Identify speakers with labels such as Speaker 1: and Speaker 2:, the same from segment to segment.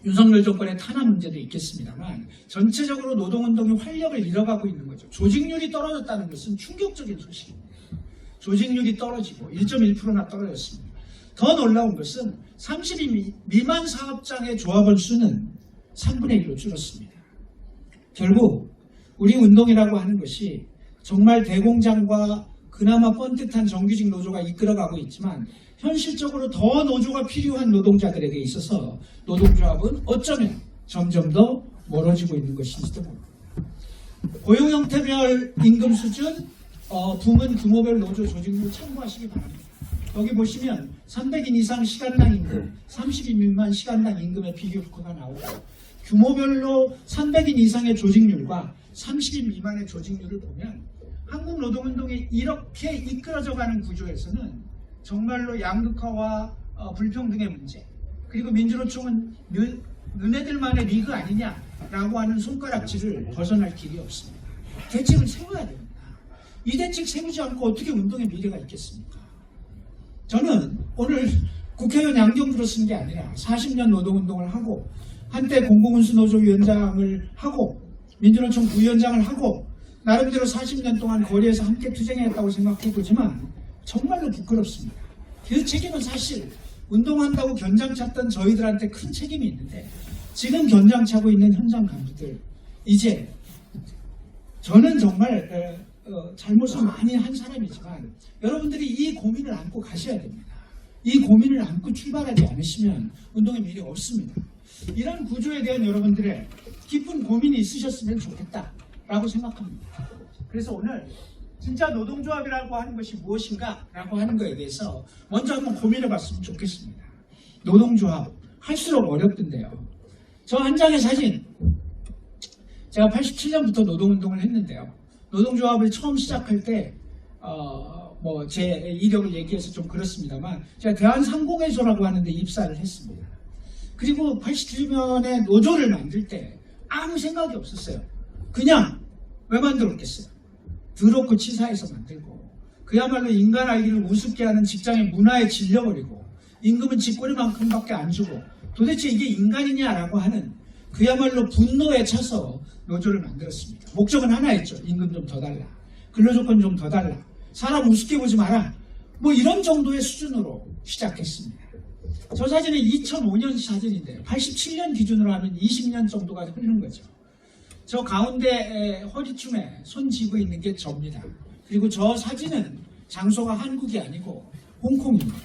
Speaker 1: 윤석열 정권의 탄압 문제도 있겠습니다만 전체적으로 노동운동이 활력을 잃어가고 있는 거죠. 조직률이 떨어졌다는 것은 충격적인 소식입니다. 조직률이 떨어지고 1.1%나 떨어졌습니다. 더 놀라운 것은 30인 미만 사업장의 조합원 수는 3분의 1로 줄었습니다. 결국 우리 운동이라고 하는 것이 정말 대공장과 그나마 뻔듯한 정규직 노조가 이끌어가고 있지만 현실적으로 더 노조가 필요한 노동자들에게 있어서 노동조합은 어쩌면 점점 더 멀어지고 있는 것인지도 모릅니다. 고용 형태별 임금 수준, 부문 규모별 노조 조직률 참고하시기 바랍니다. 여기 보시면 300인 이상 시간당 임금, 30인 미만 시간당 임금의 비교표가 나오고 규모별로 300인 이상의 조직률과 30인 미만의 조직률을 보면 한국 노동운동이 이렇게 이끌어져가는 구조에서는 정말로 양극화와 불평등의 문제, 그리고 민주노총은 너네들만의 리그 아니냐라고 하는 손가락질을 벗어날 길이 없습니다. 대책을 세워야 됩니다. 이 대책 세우지 않고 어떻게 운동의 미래가 있겠습니까? 저는 오늘 국회의원 양경으로 쓴 게 아니라 40년 노동운동을 하고 한때 공공운수노조위원장을 하고 민주노총 부위원장을 하고 나름대로 40년 동안 거리에서 함께 투쟁했다고 생각해보지만 정말로 부끄럽습니다. 그 책임은 사실 운동한다고 견장 찼던 저희들한테 큰 책임이 있는데 지금 견장 차고 있는 현장 간부들 이제 저는 정말 잘못을 많이 한 사람이지만 여러분들이 이 고민을 안고 가셔야 됩니다. 이 고민을 안고 출발하지 않으시면 운동의 미래가 없습니다. 이런 구조에 대한 여러분들의 깊은 고민이 있으셨으면 좋겠다라고 생각합니다. 그래서 오늘 진짜 노동조합이라고 하는 것이 무엇인가 라고 하는 것에 대해서 먼저 한번 고민해 봤으면 좋겠습니다. 노동조합 할수록 어렵던데요. 저 한 장의 사진, 제가 87년부터 노동운동을 했는데요. 노동조합을 처음 시작할 때 제 이력을 얘기해서 좀 그렇습니다만 제가 대한상공회소라고 하는 데 입사를 했습니다. 그리고 87년에 노조를 만들 때 아무 생각이 없었어요. 그냥 왜 만들었겠어요? 더럽고 치사해서 만들고 그야말로 인간 알기를 우습게 하는 직장의 문화에 질려버리고 임금은 쥐꼬리만큼밖에 안 주고 도대체 이게 인간이냐라고 하는 그야말로 분노에 차서 노조를 만들었습니다. 목적은 하나였죠. 임금 좀 더 달라. 근로조건 좀 더 달라. 사람 우습게 보지 마라. 뭐 이런 정도의 수준으로 시작했습니다. 저 사진은 2005년 사진인데요. 87년 기준으로 하면 20년 정도가 흐르는 거죠. 저 가운데 허리춤에 손 쥐고 있는 게 저입니다. 그리고 저 사진은 장소가 한국이 아니고 홍콩입니다.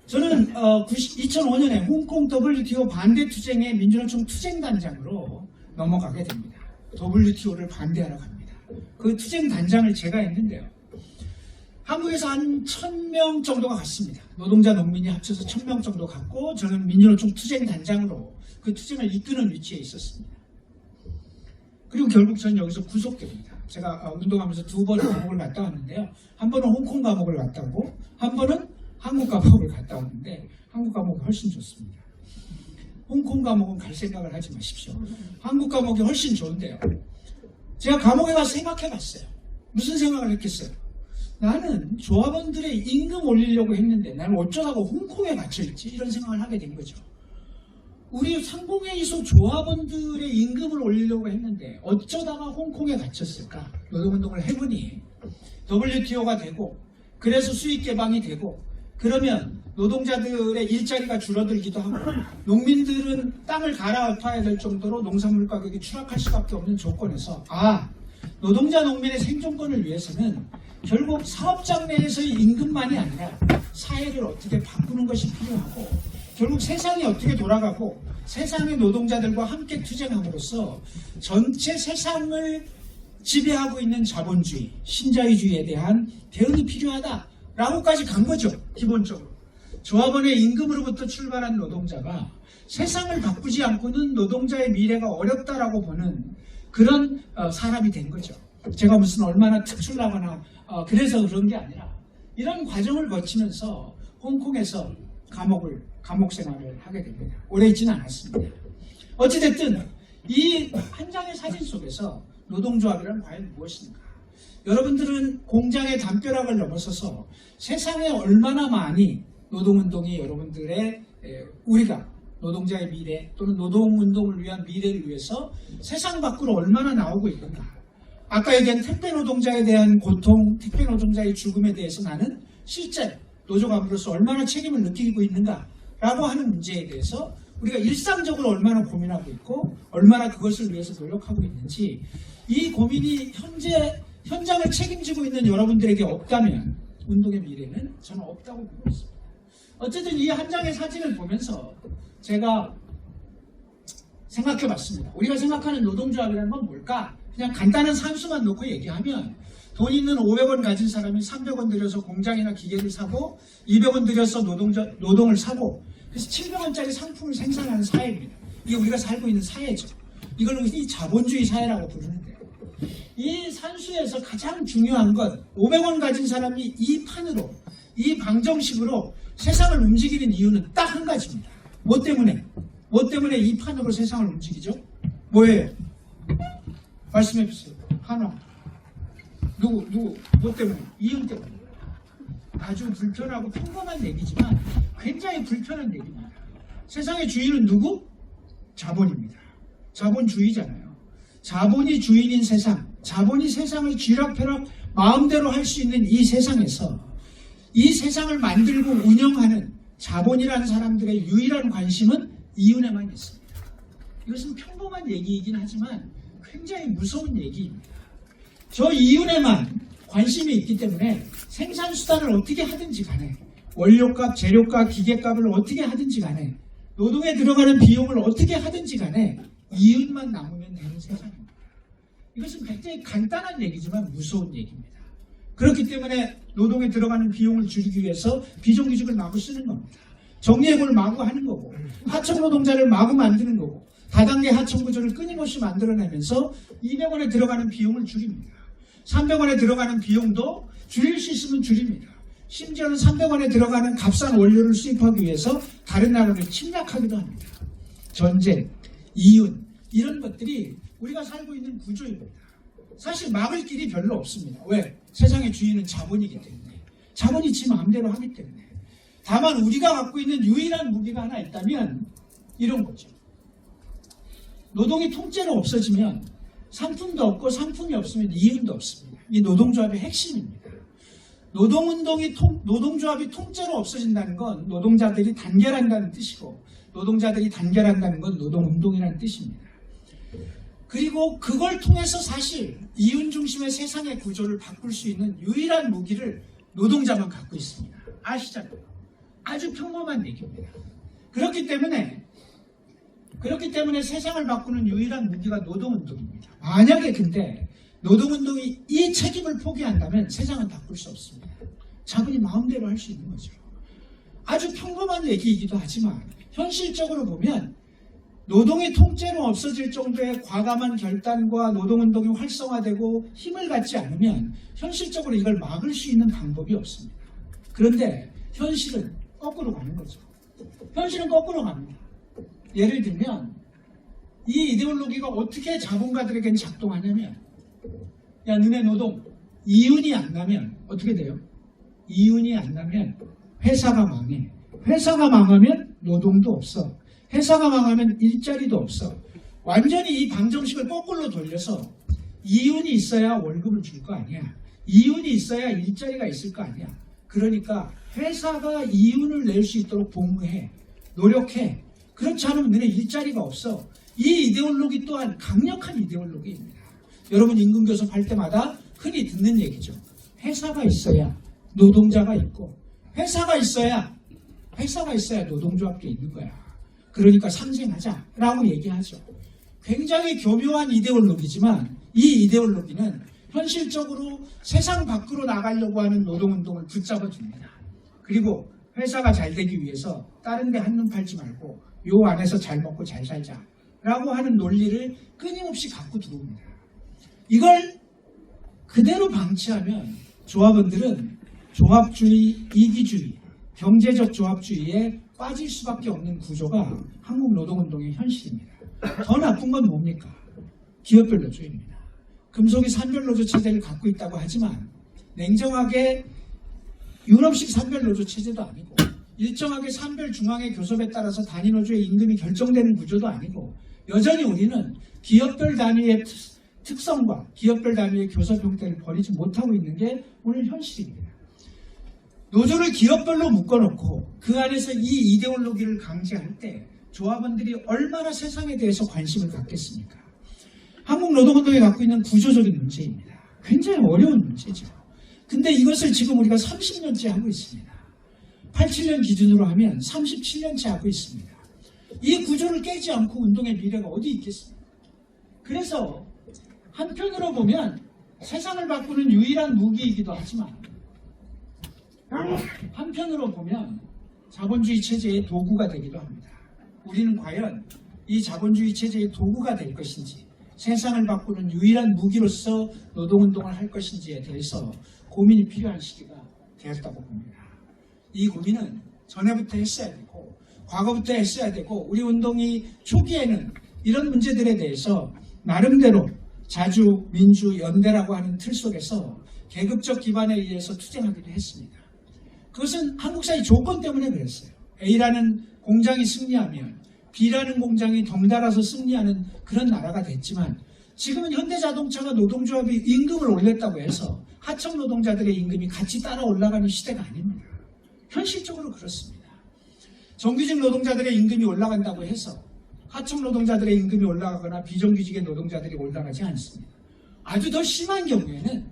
Speaker 1: 저는 2005년에 홍콩 WTO 반대 투쟁의 민주노총 투쟁단장으로 넘어가게 됩니다. WTO를 반대하러 갑니다. 그 투쟁단장을 제가 했는데요. 한국에서 한 1000명 정도가 갔습니다. 노동자 농민이 합쳐서 1000명 정도 갔고 저는 민주노총 투쟁단장으로 그 투쟁을 이끄는 위치에 있었습니다. 그리고 결국 저는 여기서 구속됩니다. 제가 운동하면서 2번 감옥을 갔다 왔는데요. 한 번은 홍콩 감옥을 갔다 오고 한 번은 한국 감옥을 갔다 왔는데 한국 감옥이 훨씬 좋습니다. 홍콩 감옥은 갈 생각을 하지 마십시오. 한국 감옥이 훨씬 좋은데요. 제가 감옥에 가서 생각해봤어요. 무슨 생각을 했겠어요? 나는 조합원들의 임금 올리려고 했는데 나는 어쩌다가 홍콩에 갇혀있지? 이런 생각을 하게 된 거죠. 우리 상공회의소 조합원들의 임금을 올리려고 했는데 어쩌다가 홍콩에 갇혔을까? 노동운동을 해보니 WTO가 되고 그래서 수익 개방이 되고 그러면 노동자들의 일자리가 줄어들기도 하고 농민들은 땅을 갈아엎어야 될 정도로 농산물 가격이 추락할 수밖에 없는 조건에서 노동자 농민의 생존권을 위해서는 결국 사업장 내에서의 임금만이 아니라 사회를 어떻게 바꾸는 것이 필요하고 결국 세상이 어떻게 돌아가고 세상의 노동자들과 함께 투쟁함으로써 전체 세상을 지배하고 있는 자본주의, 신자유주의에 대한 대응이 필요하다라고까지 간 거죠. 기본적으로. 조합원의 임금으로부터 출발한 노동자가 세상을 바꾸지 않고는 노동자의 미래가 어렵다라고 보는 그런 사람이 된 거죠. 제가 무슨 얼마나 특출나거나 그래서 그런 게 아니라 이런 과정을 거치면서 홍콩에서 감옥 생활을 하게 됩니다. 오래 있지는 않았습니다. 어찌됐든 이 한 장의 사진 속에서 노동조합이란 과연 무엇인가? 여러분들은 공장의 담벼락을 넘어서서 세상에 얼마나 많이 노동운동이 여러분들의 우리가 노동자의 미래 또는 노동운동을 위한 미래를 위해서 세상 밖으로 얼마나 나오고 있는가. 아까 얘기한 택배 노동자에 대한 고통, 택배 노동자의 죽음에 대해서 나는 실제 노조감으로서 얼마나 책임을 느끼고 있는가라고 하는 문제에 대해서 우리가 일상적으로 얼마나 고민하고 있고 얼마나 그것을 위해서 노력하고 있는지, 이 고민이 현장을 책임지고 있는 여러분들에게 없다면 운동의 미래는 저는 없다고 보고 있습니다. 어쨌든 이 한 장의 사진을 보면서 제가 생각해 봤습니다. 우리가 생각하는 노동조합이라는 건 뭘까? 그냥 간단한 산수만 놓고 얘기하면 돈 있는 500원 가진 사람이 300원 들여서 공장이나 기계를 사고 200원 들여서 노동을 사고, 그래서 700원짜리 상품을 생산하는 사회입니다. 이게 우리가 살고 있는 사회죠. 이걸 흔히 자본주의 사회라고 부르는데요. 이 산수에서 가장 중요한 건 500원 가진 사람이 이 판으로, 이 방정식으로 세상을 움직이는 이유는 딱 한 가지입니다. 뭐 때문에 이 판으로 세상을 움직이죠? 뭐예요? 말씀해 주세요. 한화. 누구? 뭐 때문에? 이윤 때문에. 아주 불편하고 평범한 얘기지만 굉장히 불편한 얘기입니다. 세상의 주인은 누구? 자본입니다. 자본주의잖아요. 자본이 주인인 세상, 자본이 세상을 쥐락펴락 마음대로 할 수 있는 이 세상에서 이 세상을 만들고 운영하는 자본이라는 사람들의 유일한 관심은 이윤에만 있습니다. 이것은 평범한 얘기이긴 하지만 굉장히 무서운 얘기입니다. 저 이윤에만 관심이 있기 때문에 생산수단을 어떻게 하든지 간에, 원료값, 재료값, 기계값을 어떻게 하든지 간에, 노동에 들어가는 비용을 어떻게 하든지 간에 이윤만 남으면 되는 세상입니다. 이것은 굉장히 간단한 얘기지만 무서운 얘기입니다. 그렇기 때문에 노동에 들어가는 비용을 줄이기 위해서 비정규직을 마구 쓰는 겁니다. 정리해고를 마구 하는 거고, 하청노동자를 마구 만드는 거고, 다단계 하청구조를 끊임없이 만들어내면서 200원에 들어가는 비용을 줄입니다. 300원에 들어가는 비용도 줄일 수 있으면 줄입니다. 심지어는 300원에 들어가는 값싼 원료를 수입하기 위해서 다른 나라를 침략하기도 합니다. 전쟁, 이윤, 이런 것들이 우리가 살고 있는 구조입니다. 사실 막을 길이 별로 없습니다. 왜? 세상의 주인은 자본이기 때문에. 자본이 지 마음대로 하기 때문에. 다만 우리가 갖고 있는 유일한 무기가 하나 있다면 이런 거죠. 노동이 통째로 없어지면 상품도 없고, 상품이 없으면 이윤도 없습니다. 이 노동조합의 핵심입니다. 노동조합이 통째로 없어진다는 건 노동자들이 단결한다는 뜻이고, 노동자들이 단결한다는 건 노동운동이라는 뜻입니다. 그리고 그걸 통해서 사실 이윤 중심의 세상의 구조를 바꿀 수 있는 유일한 무기를 노동자만 갖고 있습니다. 아시잖아요. 아주 평범한 얘기입니다. 그렇기 때문에 세상을 바꾸는 유일한 무기가 노동운동입니다. 만약에 근데 노동운동이 이 책임을 포기한다면 세상은 바꿀 수 없습니다. 자본이 마음대로 할 수 있는 거죠. 아주 평범한 얘기이기도 하지만 현실적으로 보면 노동이 통째로 없어질 정도의 과감한 결단과 노동운동이 활성화되고 힘을 갖지 않으면 현실적으로 이걸 막을 수 있는 방법이 없습니다. 그런데 현실은 거꾸로 가는 거죠. 현실은 거꾸로 갑니다. 예를 들면 이 이데올로기가 어떻게 자본가들에겐 작동하냐면, 야, 너네 노동 이윤이 안 나면 어떻게 돼요? 이윤이 안 나면 회사가 망해. 회사가 망하면 노동도 없어. 회사가 망하면 일자리도 없어. 완전히 이 방정식을 거꾸로 돌려서 이윤이 있어야 월급을 줄 거 아니야. 이윤이 있어야 일자리가 있을 거 아니야. 그러니까 회사가 이윤을 낼 수 있도록 복무해. 노력해. 그렇지 않으면 너네 일자리가 없어. 이 이데올로기 또한 강력한 이데올로기입니다. 여러분 임금교섭 할 때마다 흔히 듣는 얘기죠. 회사가 있어야 노동자가 있고, 회사가 있어야 노동조합도 있는 거야. 그러니까 상생하자라고 얘기하죠. 굉장히 교묘한 이데올로기지만 이 이데올로기는 현실적으로 세상 밖으로 나가려고 하는 노동운동을 붙잡아줍니다. 그리고 회사가 잘 되기 위해서 다른 데 한눈 팔지 말고 요 안에서 잘 먹고 잘 살자라고 하는 논리를 끊임없이 갖고 들어옵니다. 이걸 그대로 방치하면 조합원들은 조합주의, 이기주의, 경제적 조합주의에 빠질 수밖에 없는 구조가 한국 노동운동의 현실입니다. 더 나쁜 건 뭡니까? 기업별 노조입니다. 금속이 산별 노조 체제를 갖고 있다고 하지만 냉정하게 유럽식 산별 노조 체제도 아니고 일정하게 산별 중앙의 교섭에 따라서 단위노조의 임금이 결정되는 구조도 아니고 여전히 우리는 기업별 단위의 특성과 기업별 단위의 교섭 형태를 버리지 못하고 있는 게 오늘 현실입니다. 노조를 기업별로 묶어놓고 그 안에서 이 이데올로기를 강제할 때 조합원들이 얼마나 세상에 대해서 관심을 갖겠습니까? 한국 노동운동이 갖고 있는 구조적인 문제입니다. 굉장히 어려운 문제죠. 근데 이것을 지금 우리가 30년째 하고 있습니다. 87년 기준으로 하면 37년째 하고 있습니다. 이 구조를 깨지 않고 운동의 미래가 어디 있겠습니까? 그래서 한편으로 보면 세상을 바꾸는 유일한 무기이기도 하지만 한편으로 보면 자본주의 체제의 도구가 되기도 합니다. 우리는 과연 이 자본주의 체제의 도구가 될 것인지 세상을 바꾸는 유일한 무기로서 노동운동을 할 것인지에 대해서 고민이 필요한 시기가 되었다고 봅니다. 이 고민은 전에부터 했어야 되고 과거부터 했어야 되고 우리 운동이 초기에는 이런 문제들에 대해서 나름대로 자주, 민주, 연대라고 하는 틀 속에서 계급적 기반에 의해서 투쟁하기도 했습니다. 그것은 한국사의 조건 때문에 그랬어요. A라는 공장이 승리하면 B라는 공장이 덩달아서 승리하는 그런 나라가 됐지만 지금은 현대자동차가 노동조합이 임금을 올렸다고 해서 하청 노동자들의 임금이 같이 따라 올라가는 시대가 아닙니다. 현실적으로 그렇습니다. 정규직 노동자들의 임금이 올라간다고 해서 하청 노동자들의 임금이 올라가거나 비정규직의 노동자들이 올라가지 않습니다. 아주 더 심한 경우에는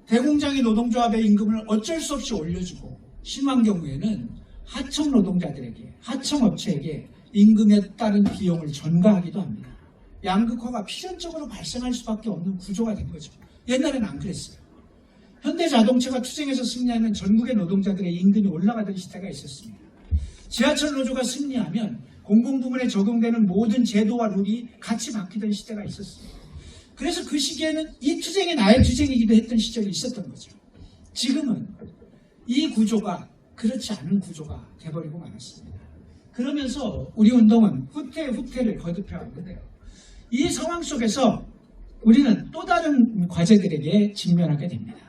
Speaker 1: 대공장의 노동조합의 임금을 어쩔 수 없이 올려주고 심한 경우에는 하청 노동자들에게, 하청업체에게 임금에 따른 비용을 전가하기도 합니다. 양극화가 필연적으로 발생할 수밖에 없는 구조가 된 거죠. 옛날에는 안 그랬어요. 현대자동차가 투쟁에서 승리하면 전국의 노동자들의 임금이 올라가던 시대가 있었습니다. 지하철 노조가 승리하면 공공부문에 적용되는 모든 제도와 룰이 같이 바뀌던 시대가 있었습니다. 그래서 그 시기에는 이 투쟁이 나의 투쟁이기도 했던 시절이 있었던 거죠. 지금은 이 구조가 그렇지 않은 구조가 돼버리고 말았습니다. 그러면서 우리 운동은 후퇴를 거듭해왔는데요. 이 상황 속에서 우리는 또 다른 과제들에게 직면하게 됩니다.